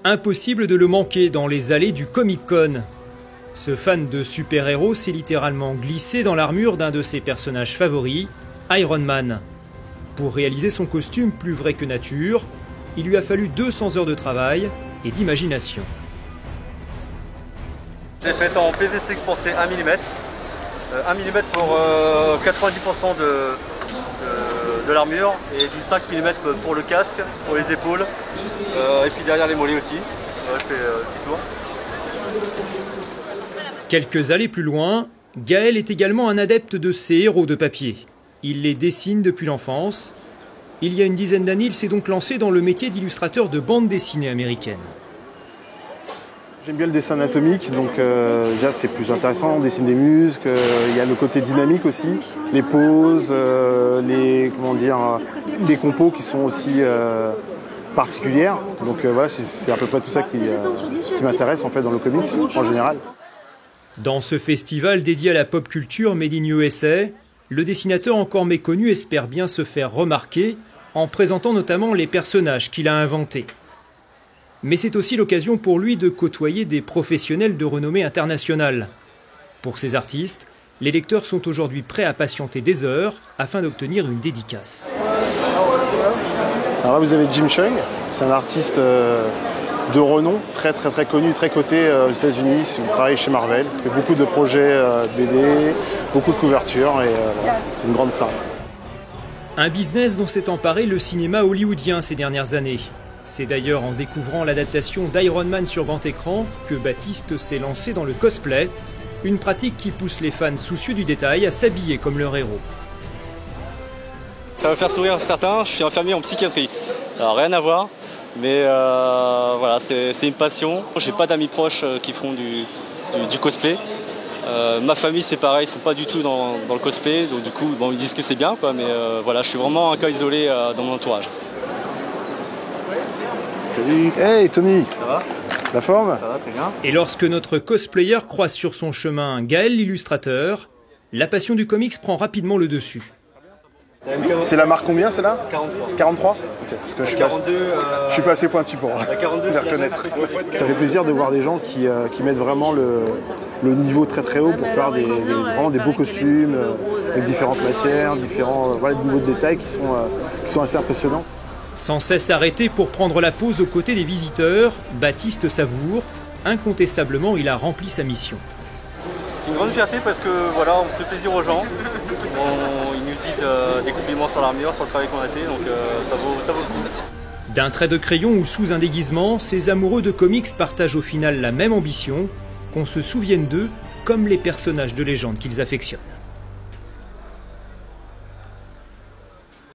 Impossible de le manquer dans les allées du Comic-Con. Ce fan de super-héros s'est littéralement glissé dans l'armure d'un de ses personnages favoris, Iron Man. Pour réaliser son costume plus vrai que nature, il lui a fallu 200 heures de travail et d'imagination. J'ai fait en PVC expansé 1 mm. 1 mm pour 90% de l'armure et du 5 mm pour le casque, pour les épaules et puis derrière les mollets aussi. Je fais un petit tour. Quelques allées plus loin, Gaël est également un adepte de ces héros de papier. Il les dessine depuis l'enfance. Il y a une dizaine d'années, il s'est donc lancé dans le métier d'illustrateur de bande dessinée américaine. J'aime bien le dessin anatomique, donc déjà c'est plus intéressant, on dessine des muscles, il y a le côté dynamique aussi, les poses, les compos qui sont aussi particulières. Donc voilà, c'est à peu près tout ça qui m'intéresse en fait dans le comics en général. Dans ce festival dédié à la pop culture Made in USA, le dessinateur encore méconnu espère bien se faire remarquer en présentant notamment les personnages qu'il a inventés. Mais c'est aussi l'occasion pour lui de côtoyer des professionnels de renommée internationale. Pour ces artistes, les lecteurs sont aujourd'hui prêts à patienter des heures afin d'obtenir une dédicace. Alors là vous avez Jim Cheung, c'est un artiste de renom, très connu, très coté aux États-Unis. Il travaille chez Marvel, il fait beaucoup de projets BD, beaucoup de couvertures et c'est une grande star. Un business dont s'est emparé le cinéma hollywoodien ces dernières années. C'est d'ailleurs en découvrant l'adaptation d'Iron Man sur grand écran que Baptiste s'est lancé dans le cosplay, une pratique qui pousse les fans soucieux du détail à s'habiller comme leur héros. Ça va faire sourire certains, je suis infirmier en psychiatrie. Alors rien à voir, mais voilà, c'est une passion. J'ai pas d'amis proches qui font du cosplay. Ma famille c'est pareil, ils sont pas du tout dans le cosplay, donc du coup bon, ils disent que c'est bien, quoi, mais voilà, je suis vraiment un cas isolé dans mon entourage. Salut. Hey Tony. Ça va ? La forme ? Ça va, très bien. Et lorsque notre cosplayer croise sur son chemin Gaël l'illustrateur, la passion du comics prend rapidement le dessus. C'est la marque combien celle-là ? 43. 43 okay. Parce que je suis pas assez pointu pour les reconnaître. Ça fait plaisir de voir des gens qui mettent vraiment le niveau très haut pour faire vraiment des beaux costumes avec différentes matières, différents niveaux de détails qui sont assez impressionnants. Sans cesse arrêté pour prendre la pause aux côtés des visiteurs, Baptiste savoure. Incontestablement, il a rempli sa mission. C'est une grande fierté parce que voilà, on fait plaisir aux gens. Ils nous disent des compliments sur l'armure, sur le travail qu'on a fait, donc ça vaut le coup. D'un trait de crayon ou sous un déguisement, ces amoureux de comics partagent au final la même ambition, qu'on se souvienne d'eux comme les personnages de légende qu'ils affectionnent.